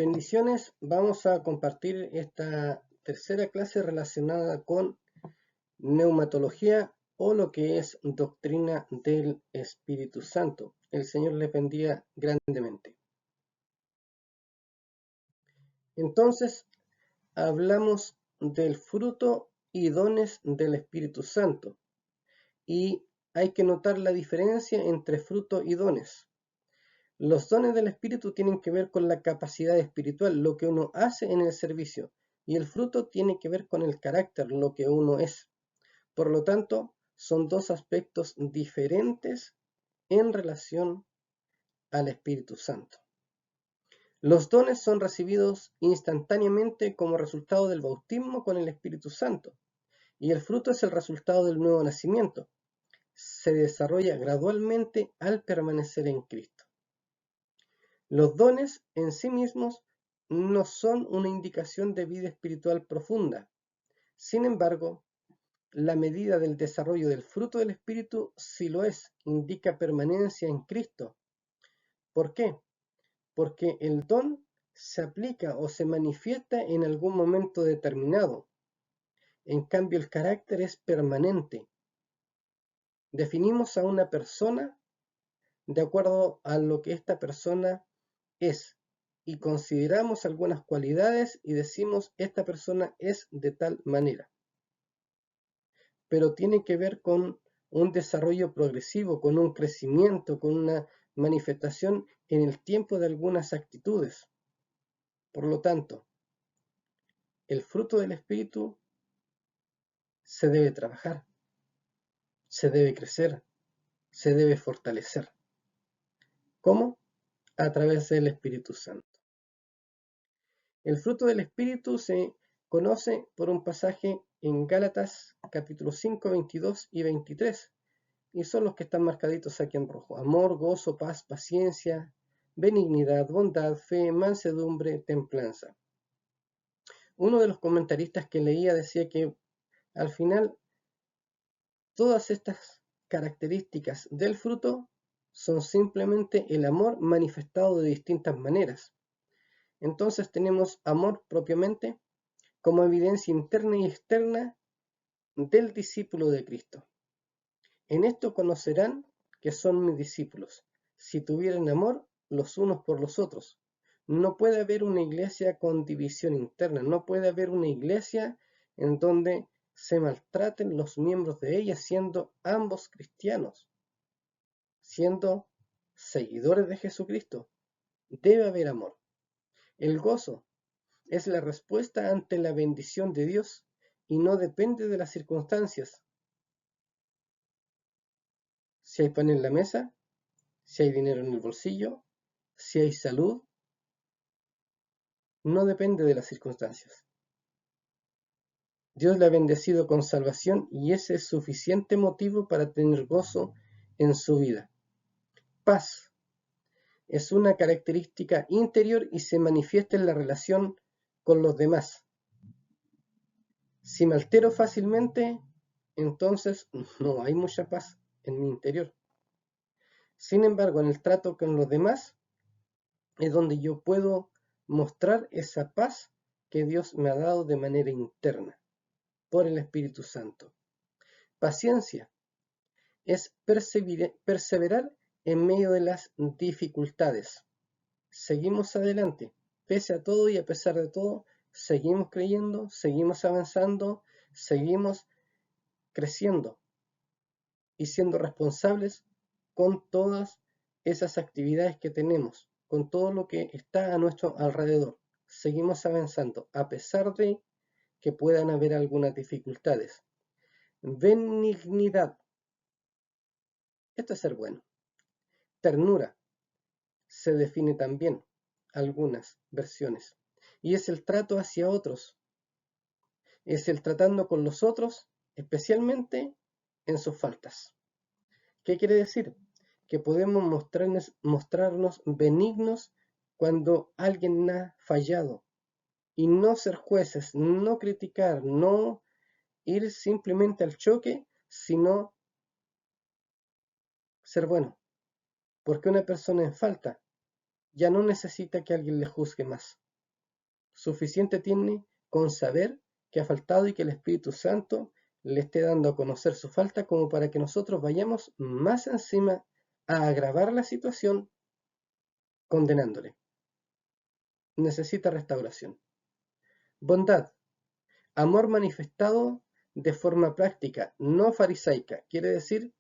Bendiciones, vamos a compartir esta tercera clase relacionada con neumatología o lo que es doctrina del Espíritu Santo. El Señor les bendiga grandemente. Entonces, hablamos del fruto y dones del Espíritu Santo. Y hay que notar la diferencia entre fruto y dones. Los dones del Espíritu tienen que ver con la capacidad espiritual, lo que uno hace en el servicio, y el fruto tiene que ver con el carácter, lo que uno es. Por lo tanto, son dos aspectos diferentes en relación al Espíritu Santo. Los dones son recibidos instantáneamente como resultado del bautismo con el Espíritu Santo, y el fruto es el resultado del nuevo nacimiento. Se desarrolla gradualmente al permanecer en Cristo. Los dones en sí mismos no son una indicación de vida espiritual profunda. Sin embargo, la medida del desarrollo del fruto del Espíritu sí lo es, indica permanencia en Cristo. ¿Por qué? Porque el don se aplica o se manifiesta en algún momento determinado. En cambio, el carácter es permanente. Definimos a una persona de acuerdo a lo que esta persona es, y consideramos algunas cualidades y decimos esta persona es de tal manera. Pero tiene que ver con un desarrollo progresivo, con un crecimiento, con una manifestación en el tiempo de algunas actitudes. Por lo tanto, el fruto del Espíritu se debe trabajar, se debe crecer, se debe fortalecer. ¿Cómo? A través del Espíritu Santo. El fruto del Espíritu se conoce por un pasaje en Gálatas capítulo 5, 22 y 23, y son los que están marcaditos aquí en rojo: amor, gozo, paz, paciencia, benignidad, bondad, fe, mansedumbre, templanza. Uno de los comentaristas que leía decía que al final todas estas características del fruto son simplemente el amor manifestado de distintas maneras. Entonces tenemos amor propiamente como evidencia interna y externa del discípulo de Cristo. En esto conocerán que son mis discípulos, si tuvieran amor los unos por los otros. No puede haber una iglesia con división interna, no puede haber una iglesia en donde se maltraten los miembros de ella siendo ambos cristianos, siendo seguidores de Jesucristo. Debe haber amor. El gozo es la respuesta ante la bendición de Dios y no depende de las circunstancias. Si hay pan en la mesa, si hay dinero en el bolsillo, si hay salud, no depende de las circunstancias. Dios le ha bendecido con salvación y ese es suficiente motivo para tener gozo en su vida. Paz es una característica interior y se manifiesta en la relación con los demás. Si me altero fácilmente, entonces no hay mucha paz en mi interior. Sin embargo, en el trato con los demás es donde yo puedo mostrar esa paz que Dios me ha dado de manera interna por el Espíritu Santo. Paciencia es perseverar en medio de las dificultades. Seguimos adelante, pese a todo y a pesar de todo, seguimos creyendo, seguimos avanzando, seguimos creciendo y siendo responsables con todas esas actividades que tenemos, con todo lo que está a nuestro alrededor. Seguimos avanzando a pesar de que puedan haber algunas dificultades. Benignidad. Esto es ser bueno. Ternura. Se define también algunas versiones. Y es el trato hacia otros. Es el tratando con los otros, especialmente en sus faltas. ¿Qué quiere decir? Que podemos mostrarnos benignos cuando alguien ha fallado. Y no ser jueces, no criticar, no ir simplemente al choque, sino ser bueno. Porque una persona en falta ya no necesita que alguien le juzgue más. Suficiente tiene con saber que ha faltado y que el Espíritu Santo le esté dando a conocer su falta como para que nosotros vayamos más encima a agravar la situación condenándole. Necesita restauración. Bondad, amor manifestado de forma práctica, no farisaica. Quiere decir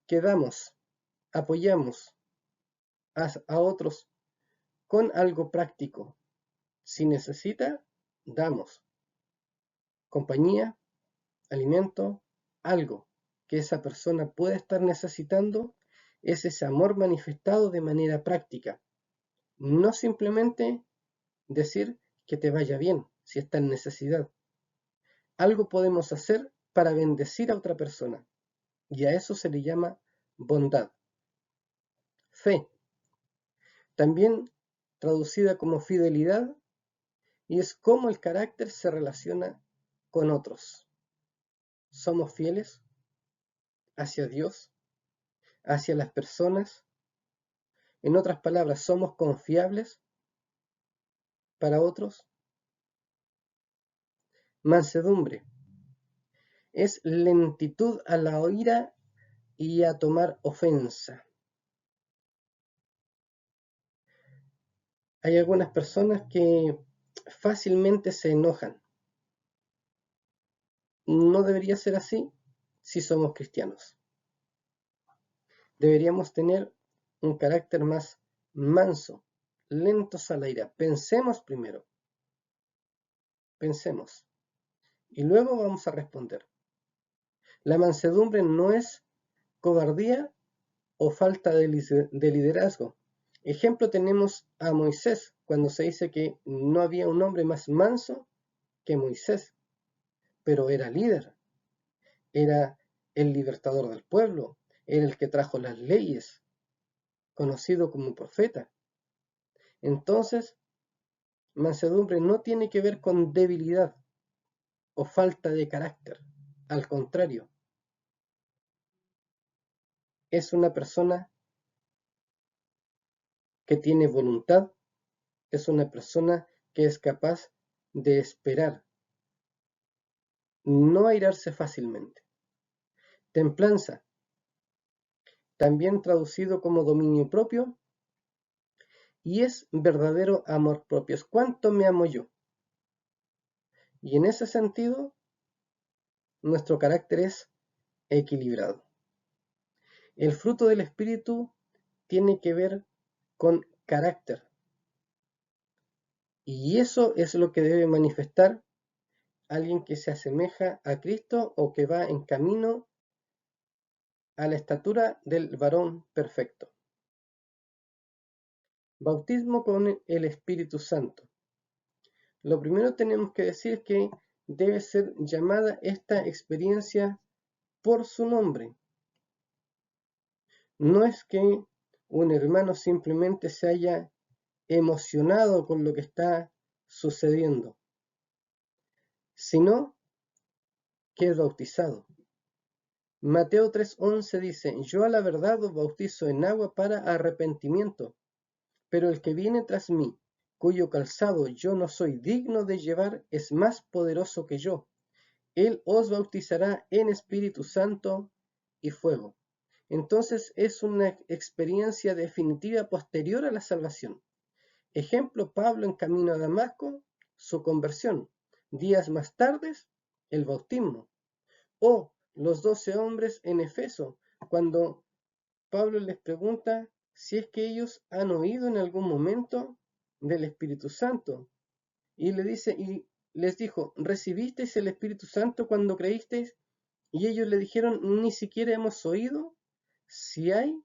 que damos, apoyamos a otros con algo práctico. Si necesita, damos compañía, alimento, algo que esa persona pueda estar necesitando, es ese amor manifestado de manera práctica. No simplemente decir que te vaya bien si está en necesidad. Algo podemos hacer para bendecir a otra persona y a eso se le llama bondad. Fe, también traducida como fidelidad, y es cómo el carácter se relaciona con otros. ¿Somos fieles hacia Dios, hacia las personas? En otras palabras, ¿somos confiables para otros? Mansedumbre es lentitud a la ira y a tomar ofensa. Hay algunas personas que fácilmente se enojan. No debería ser así si somos cristianos. Deberíamos tener un carácter más manso, lentos a la ira. Pensemos primero, pensemos, y luego vamos a responder. La mansedumbre no es cobardía o falta de liderazgo. Ejemplo tenemos a Moisés, cuando se dice que no había un hombre más manso que Moisés, pero era líder, era el libertador del pueblo, era el que trajo las leyes, conocido como profeta. Entonces, mansedumbre no tiene que ver con debilidad o falta de carácter, al contrario, es una persona que tiene voluntad, es una persona que es capaz de esperar, no airarse fácilmente. Templanza, también traducido como dominio propio, y es verdadero amor propio. Es cuánto me amo yo. Y en ese sentido, nuestro carácter es equilibrado. El fruto del Espíritu tiene que ver con carácter. Y eso es lo que debe manifestar alguien que se asemeja a Cristo o que va en camino a la estatura del varón perfecto. Bautismo con el Espíritu Santo. Lo primero tenemos que decir es que debe ser llamada esta experiencia por su nombre. No es que un hermano simplemente se haya emocionado con lo que está sucediendo, sino que es bautizado. Mateo 3:11 dice, yo a la verdad os bautizo en agua para arrepentimiento, pero el que viene tras mí, cuyo calzado yo no soy digno de llevar, es más poderoso que yo. Él os bautizará en Espíritu Santo y fuego. Entonces es una experiencia definitiva posterior a la salvación. Ejemplo, Pablo en camino a Damasco, su conversión. Días más tarde, el bautismo. O los 12 hombres en Efeso, cuando Pablo les pregunta si es que ellos han oído en algún momento del Espíritu Santo. Y les dijo, ¿recibisteis el Espíritu Santo cuando creísteis? Y ellos le dijeron, ni siquiera hemos oído si hay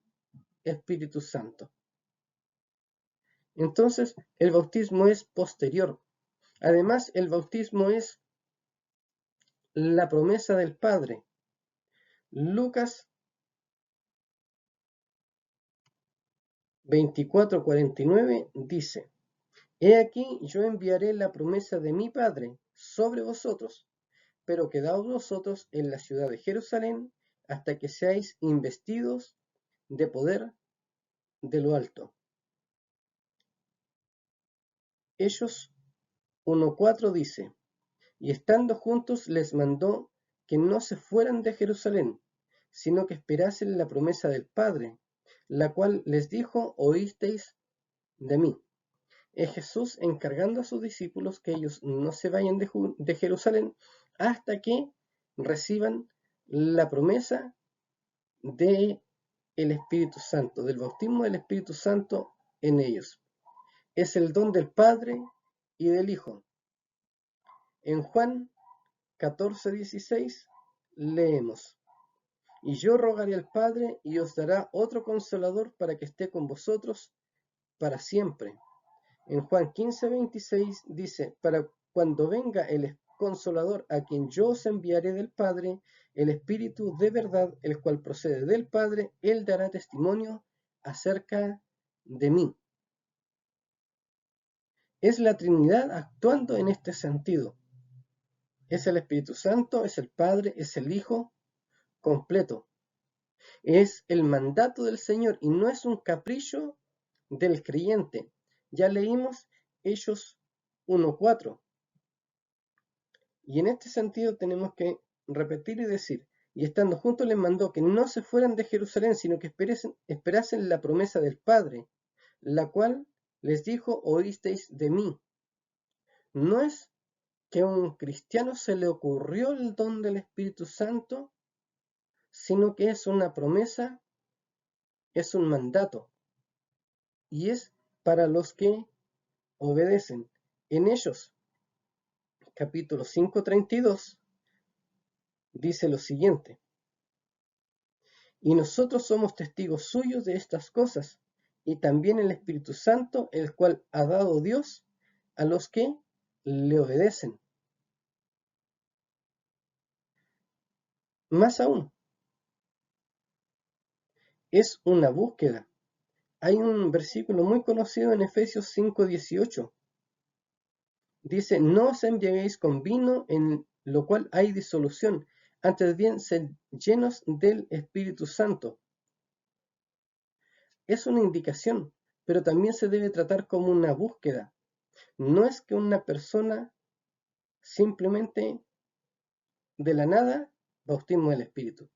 Espíritu Santo. Entonces, el bautismo es posterior. Además, el bautismo es la promesa del Padre. Lucas 24:49 dice, He aquí yo enviaré la promesa de mi Padre sobre vosotros, pero quedaos vosotros en la ciudad de Jerusalén hasta que seáis investidos de poder de lo alto. Ellos 1:4 dice: y estando juntos les mandó que no se fueran de Jerusalén, sino que esperasen la promesa del Padre, la cual les dijo: oísteis de mí. Es Jesús encargando a sus discípulos que ellos no se vayan de Jerusalén hasta que reciban la promesa del Espíritu Santo, del bautismo del Espíritu Santo en ellos. Es el don del Padre y del Hijo. En Juan 14:16 leemos: y yo rogaré al Padre y os dará otro consolador para que esté con vosotros para siempre. En Juan 15:26 dice: para cuando venga el consolador, a quien yo os enviaré del Padre, el Espíritu de verdad, el cual procede del Padre, él dará testimonio acerca de mí. Es la Trinidad actuando en este sentido. Es el Espíritu Santo, es el Padre, es el Hijo completo. Es el mandato del Señor y no es un capricho del creyente. Ya leímos Hechos 1:4. Y en este sentido tenemos que repetir y decir: y estando juntos les mandó que no se fueran de Jerusalén, sino que esperasen la promesa del Padre, la cual les dijo: oísteis de mí. No es que a un cristiano se le ocurrió el don del Espíritu Santo, sino que es una promesa, es un mandato, y es para los que obedecen. En ellos, capítulo 5:32, dice lo siguiente: y nosotros somos testigos suyos de estas cosas, y también el Espíritu Santo, el cual ha dado Dios a los que le obedecen. Más aún, es una búsqueda. Hay un versículo muy conocido en Efesios 5:18. Dice: no os embriaguéis con vino, en lo cual hay disolución, antes bien sed llenos del Espíritu Santo. Es una indicación, pero también se debe tratar como una búsqueda. No es que una persona simplemente de la nada bautismo del Espíritu.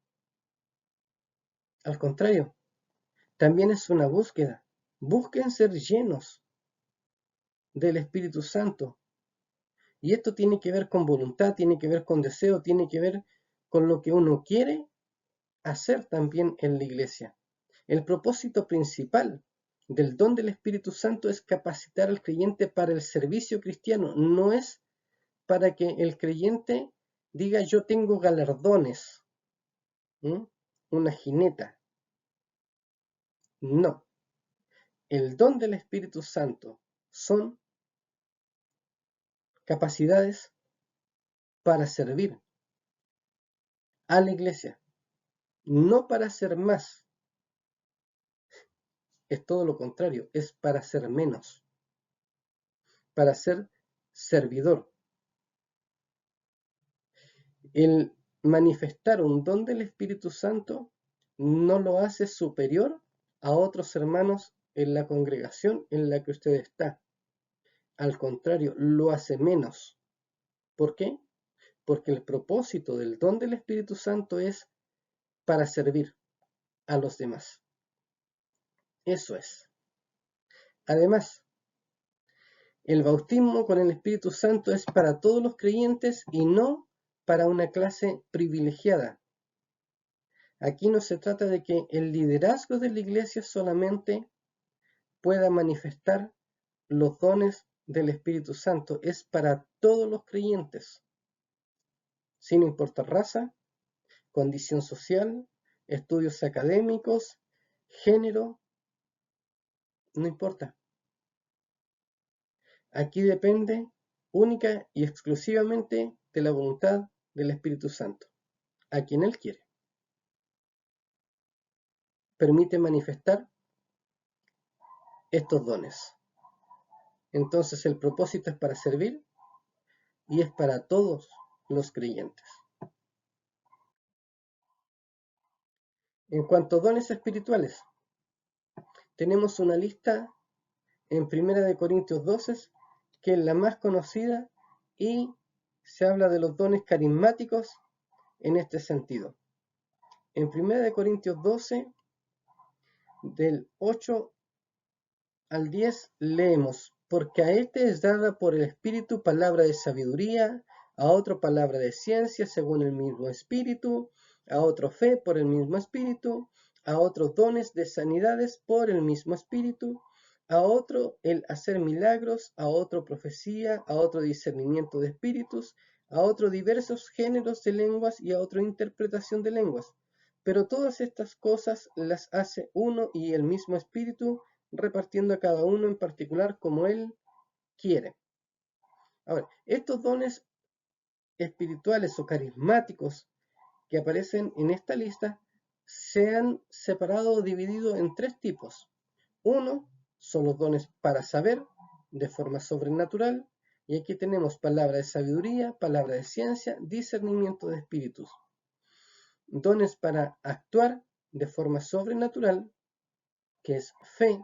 Al contrario, también es una búsqueda. Busquen ser llenos del Espíritu Santo. Y esto tiene que ver con voluntad, tiene que ver con deseo, tiene que ver con lo que uno quiere hacer también en la iglesia. El propósito principal del don del Espíritu Santo es capacitar al creyente para el servicio cristiano. No es para que el creyente diga: yo tengo galardones, una jineta. No. El don del Espíritu Santo son capacidades para servir a la iglesia, no para ser más. Es todo lo contrario, es para ser menos, para ser servidor. El manifestar un don del Espíritu Santo no lo hace superior a otros hermanos en la congregación en la que usted está. Al contrario, lo hace menos. ¿Por qué? Porque el propósito del don del Espíritu Santo es para servir a los demás. Eso es. Además, el bautismo con el Espíritu Santo es para todos los creyentes y no para una clase privilegiada. Aquí no se trata de que el liderazgo de la iglesia solamente pueda manifestar los dones del Espíritu Santo. Es para todos los creyentes, sin importar raza, condición social, estudios académicos, género, no importa. Aquí depende única y exclusivamente de la voluntad del Espíritu Santo, a quien Él quiere. Permite manifestar estos dones. Entonces el propósito es para servir y es para todos los creyentes. En cuanto a dones espirituales, tenemos una lista en 1 Corintios 12 que es la más conocida, y se habla de los dones carismáticos en este sentido. En 1 Corintios 12, del 8 al 10, leemos: porque a este es dada por el Espíritu palabra de sabiduría, a otro palabra de ciencia según el mismo Espíritu, a otro fe por el mismo Espíritu, a otros dones de sanidades por el mismo Espíritu, a otro el hacer milagros, a otro profecía, a otro discernimiento de espíritus, a otro diversos géneros de lenguas y a otro interpretación de lenguas. Pero todas estas cosas las hace uno y el mismo Espíritu, repartiendo a cada uno en particular como Él quiere. Ahora, estos dones espirituales o carismáticos que aparecen en esta lista se han separado o dividido en tres tipos. Uno son los dones para saber de forma sobrenatural, y aquí tenemos palabra de sabiduría, palabra de ciencia, discernimiento de espíritus. Dones para actuar de forma sobrenatural, que es fe,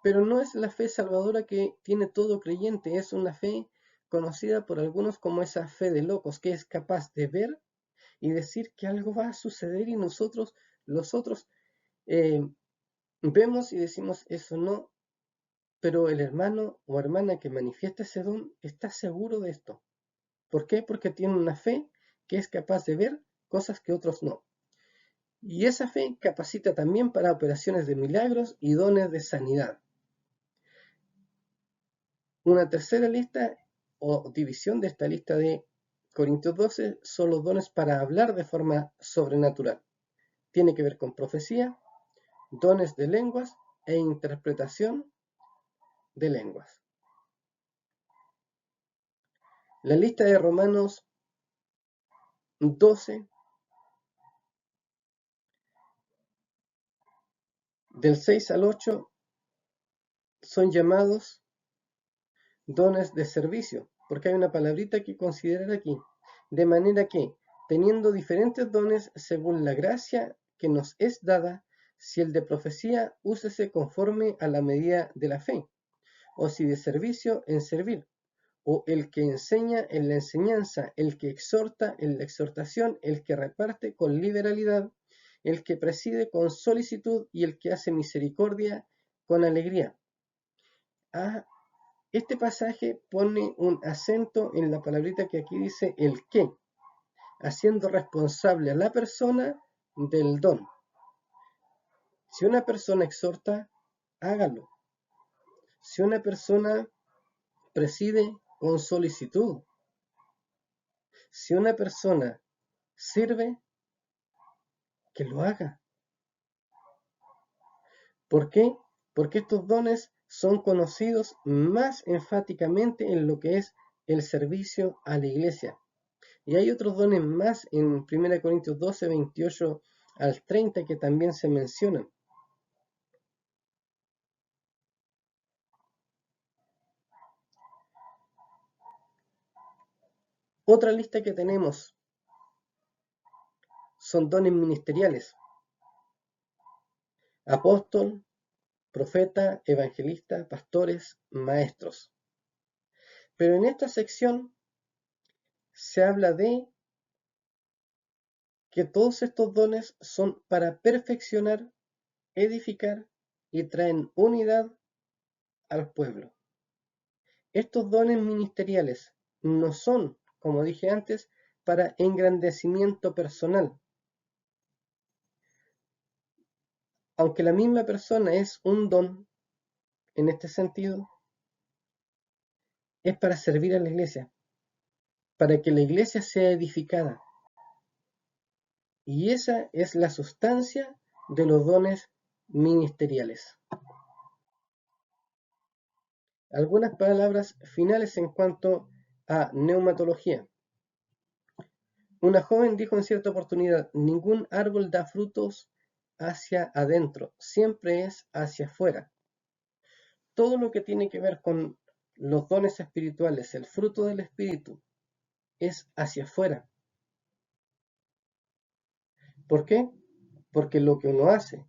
pero no es la fe salvadora que tiene todo creyente, es una fe conocida por algunos como esa fe de locos, que es capaz de ver y decir que algo va a suceder, y nosotros, los otros, vemos y decimos eso no, pero el hermano o hermana que manifiesta ese don está seguro de esto. ¿Por qué? Porque tiene una fe que es capaz de ver cosas que otros no. Y esa fe capacita también para operaciones de milagros y dones de sanidad. Una tercera lista o división de esta lista de Corintios 12 son los dones para hablar de forma sobrenatural. Tiene que ver con profecía, dones de lenguas e interpretación de lenguas. La lista de Romanos 12, del 6 al 8, son llamados dones de servicio, porque hay una palabrita que considerar aquí. De manera que, teniendo diferentes dones según la gracia que nos es dada, si el de profecía, úsese conforme a la medida de la fe, o si de servicio, en servir, o el que enseña en la enseñanza, el que exhorta en la exhortación, el que reparte con liberalidad, el que preside con solicitud y el que hace misericordia con alegría. Este pasaje pone un acento en la palabrita que aquí dice el que, haciendo responsable a la persona del don. Si una persona exhorta, hágalo. Si una persona preside, con solicitud. Si una persona sirve, que lo haga. ¿Por qué? Porque estos dones son conocidos más enfáticamente en lo que es el servicio a la iglesia. Y hay otros dones más en 1 Corintios 12, 28 al 30 que también se mencionan. Otra lista que tenemos son dones ministeriales: apóstol, profeta, evangelista, pastores, maestros. Pero en esta sección se habla de que todos estos dones son para perfeccionar, edificar y traen unidad al pueblo. Estos dones ministeriales no son, como dije antes, para engrandecimiento personal. Aunque la misma persona es un don en este sentido, es para servir a la iglesia, para que la iglesia sea edificada. Y esa es la sustancia de los dones ministeriales. Algunas palabras finales en cuanto a neumatología. Una joven dijo en cierta oportunidad: ningún árbol da frutos hacia adentro, siempre es hacia afuera. Todo lo que tiene que ver con los dones espirituales, el fruto del espíritu, es hacia afuera. ¿Por qué? Porque lo que uno hace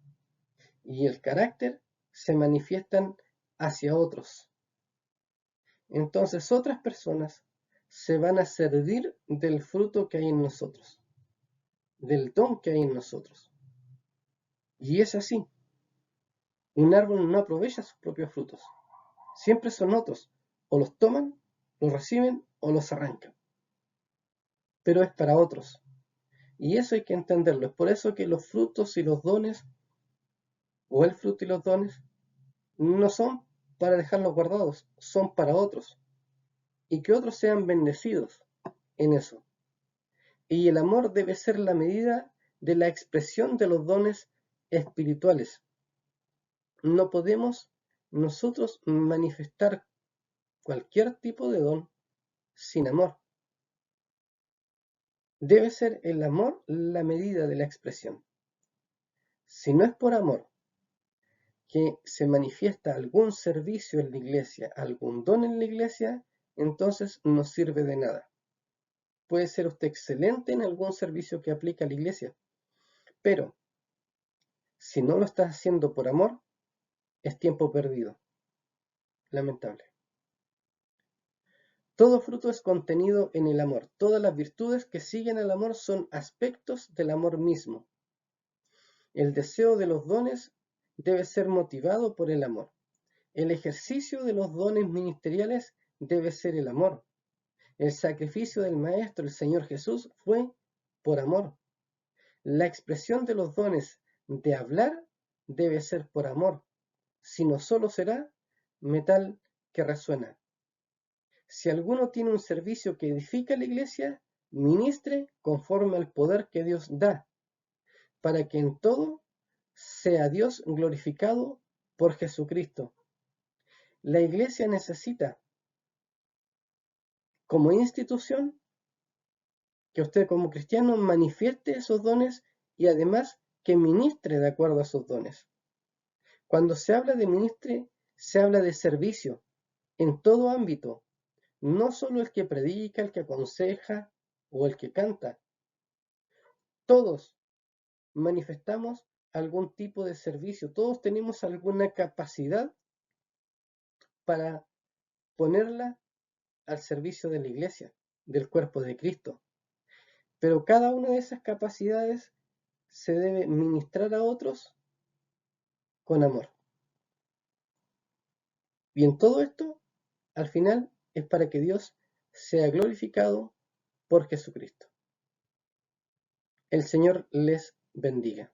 y el carácter se manifiestan hacia otros. entonces otras personas se van a servir del fruto que hay en nosotros, del don que hay en nosotros. Y es así. Un árbol no aprovecha sus propios frutos. Siempre son otros. O los toman, los reciben o los arrancan. Pero es para otros. Y eso hay que entenderlo. Es por eso que los frutos y los dones, o el fruto y los dones, no son para dejarlos guardados, son para otros. Y que otros sean bendecidos en eso. Y el amor debe ser la medida de la expresión de los dones espirituales. No podemos nosotros manifestar cualquier tipo de don sin amor. Debe ser el amor la medida de la expresión. Si no es por amor que se manifiesta algún servicio en la iglesia, algún don en la iglesia, entonces no sirve de nada. Puede ser usted excelente en algún servicio que aplica a la iglesia, pero si no lo está haciendo por amor, es tiempo perdido. Lamentable. Todo fruto es contenido en el amor. Todas las virtudes que siguen al amor son aspectos del amor mismo. El deseo de los dones debe ser motivado por el amor. El ejercicio de los dones ministeriales debe ser el amor. El sacrificio del Maestro, el Señor Jesús, fue por amor. La expresión de los dones de hablar debe ser por amor, si no solo será metal que resuena. Si alguno tiene un servicio que edifica la iglesia, ministre conforme al poder que Dios da, para que en todo sea Dios glorificado por Jesucristo. La iglesia necesita, como institución, que usted como cristiano manifieste esos dones y además que ministre de acuerdo a esos dones. Cuando se habla de ministre, se habla de servicio en todo ámbito, no solo el que predica, el que aconseja o el que canta. Todos manifestamos algún tipo de servicio, todos tenemos alguna capacidad para ponerla al servicio de la iglesia, del cuerpo de Cristo. Pero cada una de esas capacidades se debe ministrar a otros con amor. Y en todo esto, al final, es para que Dios sea glorificado por Jesucristo. El Señor les bendiga.